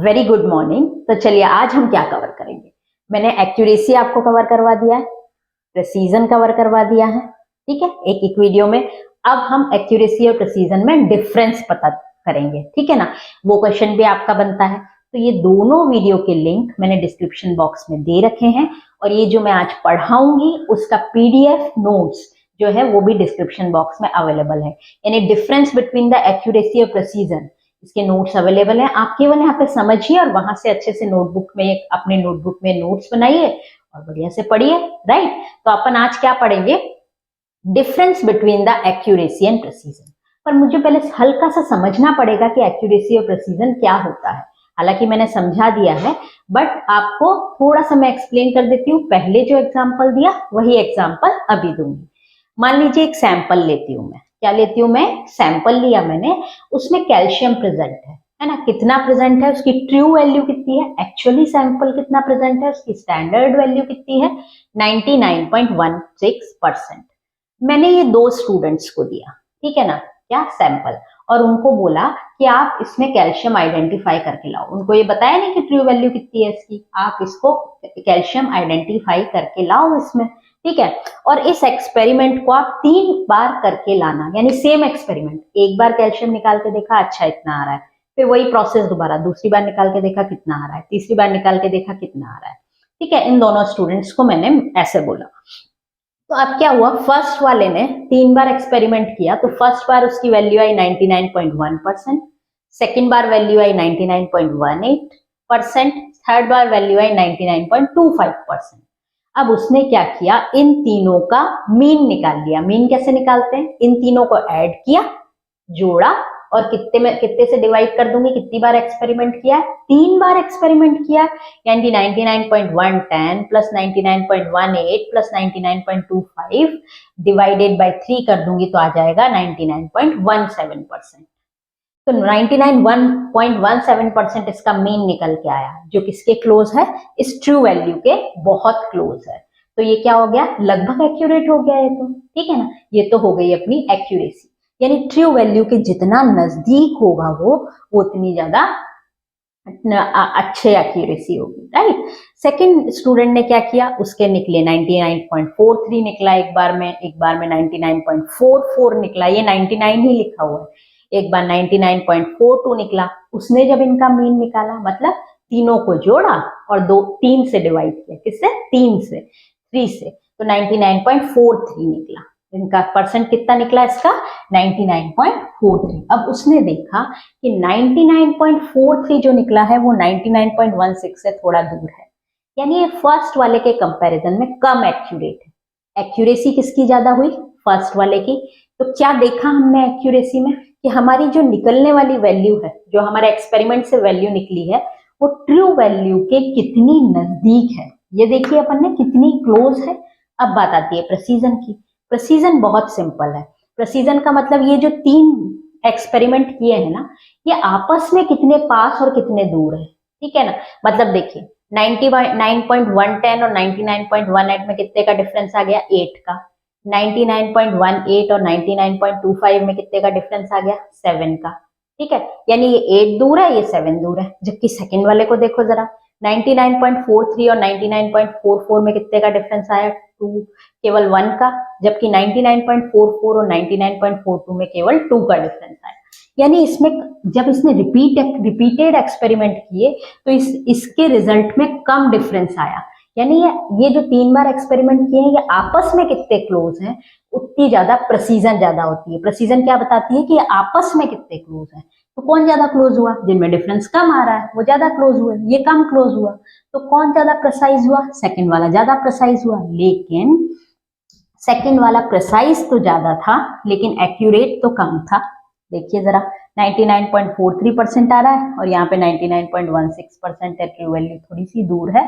Very good morning. तो चलिए आज हम क्या कवर करेंगे। मैंने एक्यूरेसी आपको कवर करवा दिया है, प्रेसीजन कवर करवा दिया है, ठीक है, एक एक वीडियो में। अब हम एक्यूरेसी और प्रेसीजन में डिफरेंस पता करेंगे, ठीक है ना। वो क्वेश्चन भी आपका बनता है। तो ये दोनों वीडियो के लिंक मैंने डिस्क्रिप्शन बॉक्स में दे रखे हैं, और ये जो मैं आज पढ़ाऊंगी उसका पीडीएफ नोट्स जो है वो भी डिस्क्रिप्शन बॉक्स में अवेलेबल है। यानी डिफरेंस बिटवीन द एक्यूरेसी और प्रेसीजन, इसके नोट्स अवेलेबल हैं। आप केवल यहाँ पे समझिए और वहां से अच्छे से नोटबुक में, अपने नोटबुक में नोट्स बनाइए और बढ़िया से पढ़िए, राइट। तो अपन आज क्या पढ़ेंगे, difference between the accuracy and precision. पर मुझे पहले हल्का सा समझना पड़ेगा कि एक्यूरेसी और प्रेसीजन क्या होता है। हालांकि मैंने समझा दिया है, बट आपको थोड़ा सा मैं एक्सप्लेन कर देती हूँ। पहले जो एग्जाम्पल दिया वही एग्जाम्पल अभी दूंगी। मान लीजिए एक सैंपल लेती हूँ मैं, क्या लेती हूँ मैं, सैंपल लिया मैंने, उसमें कैल्शियम प्रेजेंट है ना। कितना प्रेजेंट है, उसकी ट्रू वैल्यू कितनी है, एक्चुअली सैंपल कितना प्रेजेंट है, उसकी स्टैंडर्ड वैल्यू कितनी है, 99.16%। मैंने ये दो स्टूडेंट्स को दिया, ठीक है ना, क्या सैंपल, और उनको बोला कि आप इसमें कैल्शियम आइडेंटिफाई करके लाओ। उनको ये बताया नहीं कि ट्रू वैल्यू कितनी है इसकी, आप इसको कैल्शियम आइडेंटिफाई करके लाओ इसमें, ठीक है। और इस एक्सपेरिमेंट को आप 3 बार करके लाना, यानी सेम एक्सपेरिमेंट। एक बार कैल्शियम निकाल के देखा, अच्छा इतना आ रहा है, फिर वही प्रोसेस दोबारा, दूसरी बार निकाल के देखा कितना आ रहा है, तीसरी बार निकाल के देखा कितना आ रहा है, ठीक है। इन दोनों स्टूडेंट्स को मैंने ऐसे बोला। तो अब क्या हुआ, फर्स्ट वाले ने 3 बार एक्सपेरिमेंट किया, तो फर्स्ट बार उसकी वैल्यू आई 99.1%, सेकेंड बार वैल्यू आई 99.18%, थर्ड बार वैल्यू आई 99.25%। अब उसने क्या किया, इन तीनों का मीन निकाल लिया। मीन कैसे निकालते हैं, इन तीनों को ऐड किया, जोड़ा, और कितने से डिवाइड कर दूंगी, कितनी बार एक्सपेरिमेंट किया है, 3 बार एक्सपेरिमेंट किया, यानी 99.110 प्लस 99.18 प्लस 99.25 डिवाइडेड बाय 3 कर दूंगी तो आ जाएगा 99.17%। तो 99.17% इसका मीन निकल के आया, जो किसके क्लोज है, इस ट्रू वैल्यू के बहुत क्लोज है। तो ये क्या हो गया, लगभग एक्यूरेट हो गया ये तो, ठीक है ना। ये तो हो गई अपनी एक्यूरेसी, यानी ट्रू वैल्यू के जितना नजदीक होगा वो उतनी ज्यादा अच्छे एक्यूरेसी होगी, राइट। सेकंड स्टूडेंट ने क्या किया, उसके निकले 99.43 निकला एक बार में, एक बार में 99.44 निकला, ये 99 ही लिखा हुआ है, एक बार 99.42 निकला। उसने जब इनका मीन निकाला, मतलब तीनों को जोड़ा और 3 से डिवाइड किया, किससे, 3 से, तो 99.43 निकला। इनका परसेंट कितना निकला इसका, 99.43। अब उसने देखा कि 99.43 जो निकला है वो 99.16 से थोड़ा दूर है, यानी ये फर्स्ट वाले के कंपैरिजन में कम एक्यूरेट है। एक्यूरेसी किसकी ज्यादा हुई, फर्स्ट वाले की। तो क्या देखा हमने एक्यूरेसी में, कि हमारी जो निकलने वाली वैल्यू है, जो हमारे एक्सपेरिमेंट से वैल्यू निकली है, वो ट्रू वैल्यू के कितनी नजदीक है, ये देखिए अपन ने, कितनी क्लोज है। अब बात आती है प्रेसीजन की। प्रेसीजन बहुत सिंपल है। प्रेसीजन का मतलब ये जो 3 एक्सपेरिमेंट किए हैं ना, ये आपस में कितने पास और कितने दूर है, ठीक है ना। मतलब देखिए 99.110 और 99.18 में कितने का डिफरेंस आ गया, 8 का। 99.18 और 99.25 में कितने का डिफरेंस आ गया, 7 का, ठीक है। यानी ये 8 दूर है, ये 7 दूर है। जबकि सेकंड वाले को देखो जरा, 99.43 और 99.44 में कितने का डिफरेंस आया, 2, केवल 1 का। जबकि 99.44 और 99.42 में केवल 2 का डिफरेंस आया। यानी इसमें जब इसने रिपीटेड एक्सपेरिमेंट किए तो इसके रिजल्ट में कम डिफरेंस आया। यानी ये जो 3 बार एक्सपेरिमेंट किए हैं, ये आपस में कितने क्लोज हैं, उतनी ज्यादा प्रेसीजन ज्यादा होती है। प्रेसीजन क्या बताती है कि ये आपस में कितने क्लोज हैं। तो कौन ज्यादा क्लोज हुआ, जिनमें डिफरेंस कम आ रहा है वो ज्यादा क्लोज हुए, ये कम क्लोज हुआ। तो कौन ज्यादा प्रेसाइज हुआ, सेकंड वाला ज्यादा प्रेसाइज हुआ। लेकिन सेकंड वाला प्रेसाइज तो ज्यादा था, लेकिन एक्यूरेट तो कम था। देखिए जरा, 99.43% आ रहा है और यहाँ पे 99.16% है, ट्रू वैल्यू थोड़ी सी दूर है।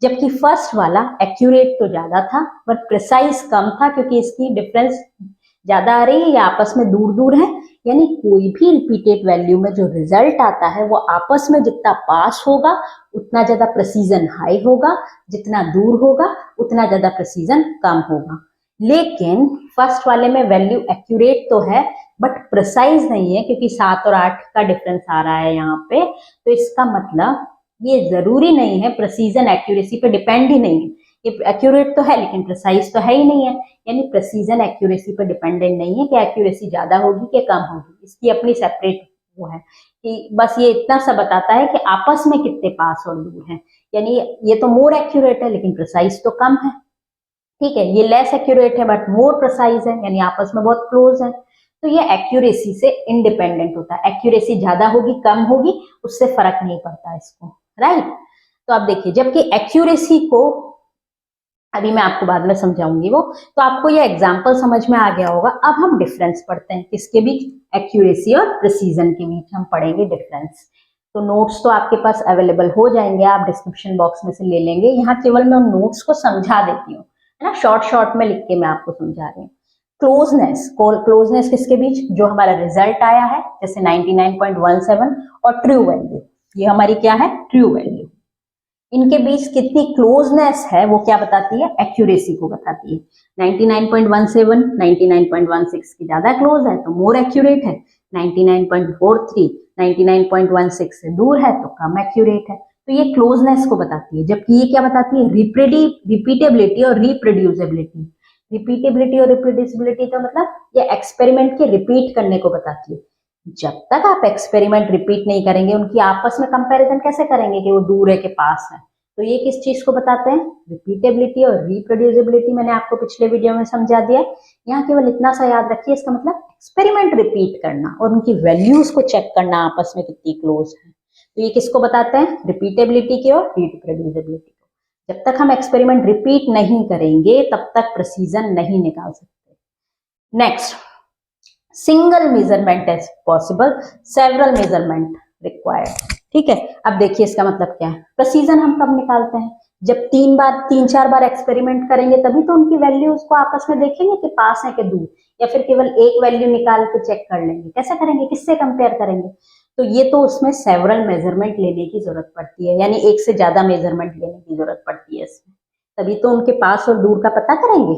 जबकि फर्स्ट वाला एक्यूरेट तो ज्यादा था पर प्रिसाइज कम था, क्योंकि इसकी डिफरेंस ज्यादा आ रही है, या आपस में दूर दूर है। यानी कोई भी रिपीटेड वैल्यू में जो रिजल्ट आता है वो आपस में जितना पास होगा उतना ज्यादा प्रेसीजन हाई होगा, जितना दूर होगा उतना ज्यादा प्रेसीजन कम होगा। लेकिन फर्स्ट वाले में वैल्यू एक्यूरेट तो है, बट प्रिसाइज नहीं है, क्योंकि 7 और 8 का डिफरेंस आ रहा है यहाँ पे। तो इसका मतलब ये जरूरी नहीं है, प्रिसीजन एक्यूरेसी पे डिपेंड ही नहीं है। ये एक्यूरेट तो है लेकिन प्रिसाइज तो है ही नहीं है, यानी प्रिसीजन एक्यूरेसी पे डिपेंडेंट नहीं है कि एक्यूरेसी ज्यादा होगी कि कम होगी, इसकी अपनी सेपरेट वो है कि बस ये इतना सा बताता है कि आपस में कितने पास और दूर हैं। यानी ये तो मोर एक्यूरेट है लेकिन प्रिसाइज तो कम है, ठीक है। ये लेस एक्यूरेट है बट मोर प्रिसाइज है, यानी आपस में बहुत क्लोज है। तो ये एक्यूरेसी से इंडिपेंडेंट होता है, एक्यूरेसी ज्यादा होगी कम होगी उससे फर्क नहीं पड़ता इसको, राइट। तो अब देखिए, जबकि एक्यूरेसी को अभी मैं आपको बाद में समझाऊंगी वो, तो आपको ये एग्जाम्पल समझ में आ गया होगा। अब हम डिफरेंस पढ़ते हैं किसके बीच, एक्यूरेसी और प्रिसीजन के बीच हम पढ़ेंगे डिफरेंस। तो नोट्स तो आपके पास अवेलेबल हो जाएंगे, आप डिस्क्रिप्शन बॉक्स में से ले लेंगे। यहाँ केवल मैं उन नोट्स को समझा देती हूँ, है ना, शॉर्ट शॉर्ट में लिख के मैं आपको समझा रही हूँ। क्लोजनेस किसके बीच, जो हमारा रिजल्ट आया है जैसे 99.17 और ट्रू वैल्यू, ये हमारी क्या है, ट्रू वैल्यू, इनके बीच कितनी क्लोजनेस है वो क्या बताती है, एक्यूरेसी को बताती है। 99.17 99.16 की ज्यादा क्लोज है तो मोर एक्यूरेट है, 99.43 99.16 से दूर है तो कम एक्यूरेट है। तो ये क्लोजनेस को बताती है। जबकि ये क्या बताती है, रिपीटेबिलिटी और रिप्रोड्यूसिबिलिटी। रिपीटेबिलिटी और रिप्रोड्यूसिबिलिटी का मतलब ये एक्सपेरिमेंट के रिपीट करने को बताती है। जब तक आप एक्सपेरिमेंट रिपीट नहीं करेंगे, उनकी आपस में कंपैरिजन कैसे करेंगे कि वो दूर है कि पास है। तो ये किस चीज को बताते हैं, रिपीटेबिलिटी और रिप्रोड्यूसिबिलिटी। मैंने आपको पिछले वीडियो में समझा दिया। यहाँ केवल इतना सा याद रखिए, इसका मतलब एक्सपेरिमेंट रिपीट करना और उनकी वैल्यूज को चेक करना आपस में कितनी क्लोज है। तो ये किसको बताते हैं, रिपीटेबिलिटी की और रिप्रोड्यूसिबिलिटी को। जब तक हम एक्सपेरिमेंट रिपीट नहीं करेंगे तब तक प्रिसीजन नहीं निकाल सकते। Next, single measurement is possible, several measurement required. ठीक है, अब देखिए इसका मतलब क्या है। प्रिसीजन हम कब निकालते हैं, जब 3-4 बार एक्सपेरिमेंट करेंगे तभी तो उनकी वैल्यूज को आपस में देखेंगे कि पास है कि दूर, या फिर केवल एक वैल्यू निकाल के चेक कर लेंगे। कैसे करेंगे, किससे कंपेयर करेंगे। तो ये तो उसमें सेवरल मेजरमेंट लेने की जरूरत पड़ती है, यानी एक से ज्यादा मेजरमेंट लेने की जरूरत पड़ती है इसमें, तभी तो उनके पास और दूर का पता करेंगे।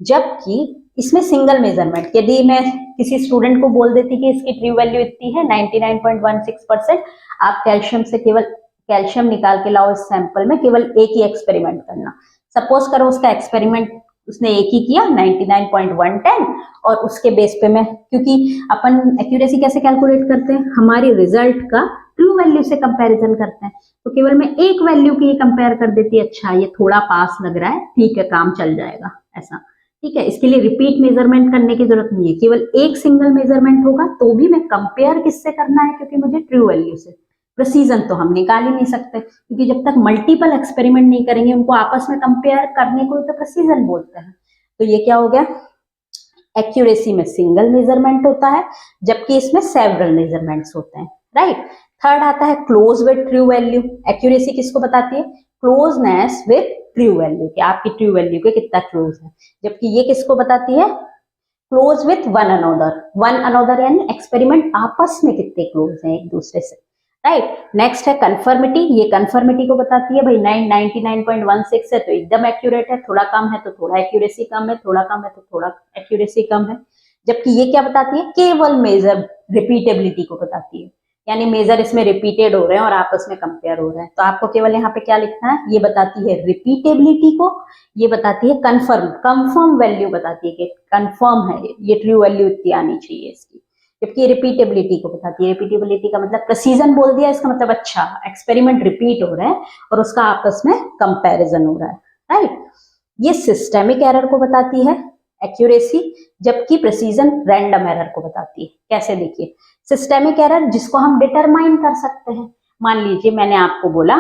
जबकि इसमें सिंगल मेजरमेंट, यदि मैं किसी स्टूडेंट को बोल देती कि इसकी ट्रू वैल्यू इतनी है 99.16%, आप कैल्शियम से केवल कैल्शियम निकाल के लाओ इस सैंपल में, केवल एक ही एक्सपेरिमेंट करना। सपोज करो उसका एक्सपेरिमेंट उसने एक ही किया 99.110, और उसके बेस पे मैं, क्योंकि अपन एक्यूरेसी कैसे कैलकुलेट करते हैं, हमारी रिजल्ट का ट्रू वैल्यू से कंपैरिजन करते हैं। तो केवल मैं एक वैल्यू की कंपेयर कर देती, अच्छा ये थोड़ा पास लग रहा है, ठीक है काम चल जाएगा, ऐसा। ठीक है, इसके लिए रिपीट मेजरमेंट करने की जरूरत नहीं है, केवल एक सिंगल मेजरमेंट होगा तो भी मैं कंपेयर किससे करना है, क्योंकि मुझे ट्रू वैल्यू से। प्रिसीजन तो हम निकाल ही नहीं सकते, क्योंकि जब तक मल्टीपल एक्सपेरिमेंट नहीं करेंगे उनको आपस में कंपेयर करने को तो प्रिसीजन बोलते हैं। तो ये क्या हो गया, एक्यूरेसी में सिंगल मेजरमेंट होता है, जबकि इसमें सेवरल मेजरमेंट्स होते हैं, राइट। थर्ड आता है close with true value. Accuracy किसको बताती है, क्लोजनेस विद ट्रू वैल्यू, कि आपकी ट्रू वैल्यू के कितना क्लोज है। जबकि ये किसको बताती है, क्लोज विथ वन अनदर, यानी एक्सपेरिमेंट आपस में कितने क्लोज हैं एक दूसरे से, राइट। नेक्स्ट है कंफर्मिटी। ये कंफर्मिटी को बताती है, भाई 99.16 है तो एकदम एक्यूरेट है, थोड़ा कम है तो थोड़ा एक्यूरेसी कम है, थोड़ा कम है तो थोड़ा एक्यूरेसी कम है। जबकि ये क्या बताती है, केवल मेजर रिपीटेबिलिटी को बताती है, यानी मेजर इसमें रिपीटेड हो रहे हैं और आपस में कंपेयर हो रहे हैं। तो आपको केवल यहाँ पे क्या लिखना है, ये बताती है रिपीटेबिलिटी को, ये बताती है कंफर्म वैल्यू बताती है कि कंफर्म है ये ट्रू वैल्यू इतनी आनी चाहिए इसकी। जबकि रिपीटेबिलिटी को बताती है, रिपीटेबिलिटी का मतलब प्रिसीजन बोल दिया, इसका मतलब अच्छा एक्सपेरिमेंट रिपीट हो रहा है और उसका आपस में कंपेरिजन हो रहा है, राइट। ये सिस्टेमिक एरर को बताती है एक्यूरेसी, जबकि प्रिसीजन रैंडम एरर को बताती है। कैसे, देखिए, सिस्टेमिक एरर जिसको हम डिटरमाइन कर सकते हैं। मान लीजिए मैंने आपको बोला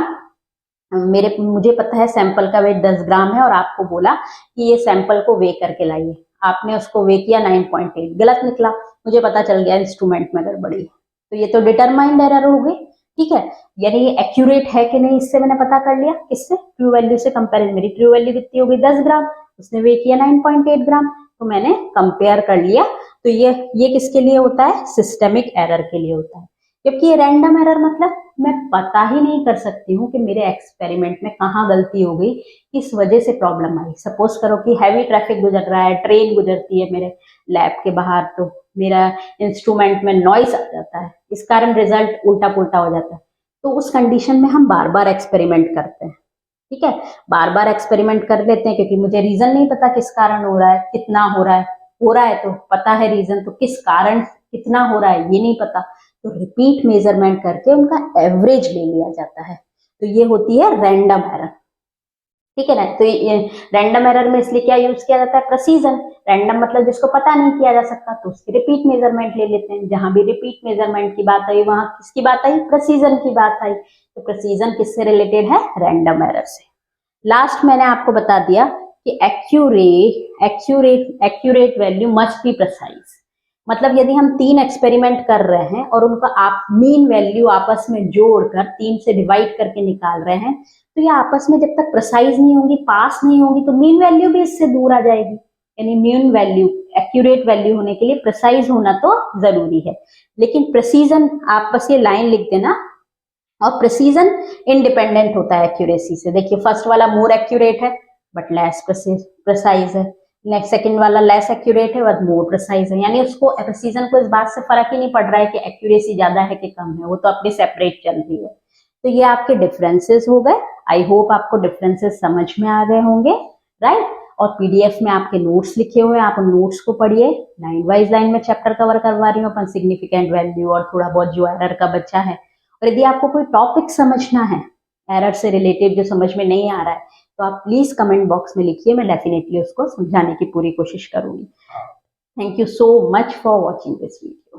मुझे पता है सैंपल का वेट 10 ग्राम है और आपको बोला कि ये सैंपल को वे करके लाइए, आपने उसको वे किया 9.8, गलत निकला, मुझे पता चल गया इंस्ट्रूमेंट में गड़बड़ी, तो ये तो डिटरमाइंड एरर हो गई, ठीक है। यानी ये एक्यूरेट है कि नहीं इससे मैंने पता कर लिया, किससे, ट्रू वैल्यू से कंपेरिजन। मेरी ट्रू वैल्यू कितनी हो गई 10 ग्राम, उसने वे किया 9.8 ग्राम, तो मैंने कंपेयर कर लिया। तो ये किसके लिए होता है, सिस्टेमिक एरर के लिए होता है। जबकि ये रैंडम एरर मतलब मैं पता ही नहीं कर सकती हूँ कि मेरे एक्सपेरिमेंट में कहाँ गलती हो गई, किस वजह से प्रॉब्लम आई। सपोज करो कि हैवी ट्रैफिक गुजर रहा है, ट्रेन गुजरती है मेरे लैब के बाहर, तो मेरा इंस्ट्रूमेंट में नॉइस आ जाता है, इस कारण रिजल्ट उल्टा पुल्टा हो जाता है। तो उस कंडीशन में हम बार बार एक्सपेरिमेंट करते हैं, ठीक है, बार बार एक्सपेरिमेंट कर लेते हैं, क्योंकि मुझे रीजन नहीं पता किस कारण हो रहा है, कितना हो रहा है तो पता है रीजन, तो किस कारण कितना हो रहा है ये नहीं पता, तो रिपीट मेजरमेंट करके उनका एवरेज ले लिया जाता है। तो ये होती है रैंडम एरर, ठीक है ना। तो ये रैंडम एरर में इसलिए क्या यूज किया जाता है, प्रेसिजन। रैंडम मतलब जिसको पता नहीं किया जा सकता, तो उसकी रिपीट मेजरमेंट ले लेते हैं। जहां भी रिपीट मेजरमेंट की बात आई वहां किसकी बात आई, प्रेसिजन की बात आई। तो प्रेसिजन किससे रिलेटेड है, रैंडम एरर से। लास्ट मैंने आपको बता दिया कि accurate value must be precise. मतलब यदि हम 3 एक्सपेरिमेंट कर रहे हैं और उनका आप मीन वैल्यू आपस में जोड़कर 3 से डिवाइड करके निकाल रहे हैं, तो ये आपस में जब तक प्रिसाइज नहीं होंगी, पास नहीं होंगी, तो मीन वैल्यू भी इससे दूर आ जाएगी। यानी मीन वैल्यू एक्यूरेट वैल्यू होने के लिए प्रिसाइज होना तो जरूरी है, लेकिन प्रेसिजन, आप बस ये लाइन लिख देना, और प्रेसिजन इंडिपेंडेंट होता है एक्यूरेसी से। देखिए फर्स्ट वाला मोर एक्यूरेट है बट लेस प्रिसाइज है, नेक्स्ट सेकंड वाला लेस एक्यूरेट है बट मोर प्रिसाइज है। यानी उसको प्रेसिजन को इस बात से फर्क ही नहीं पड़ रहा है कि एक्यूरेसी ज्यादा है कि कम है, वो तो अपनी सेपरेट चल रही है। तो ये आपके डिफरेंसेस हो गए। आई होप आपको डिफरेंसेस समझ में आ गए होंगे, राइट। और पीडीएफ में आपके नोट्स लिखे हुए हैं, आप उन नोट्स को पढ़िए। लाइन वाइज लाइन में चैप्टर कवर करवा रही हूँ अपन, सिग्निफिकेंट वैल्यू और थोड़ा बहुत जो एरर का बचा है। और यदि आपको कोई टॉपिक समझना है एरर से रिलेटेड जो समझ में नहीं आ रहा है, तो आप प्लीज कमेंट बॉक्स में लिखिए, मैं डेफिनेटली उसको समझाने की पूरी कोशिश करूंगी। Thank you so much for watching this video.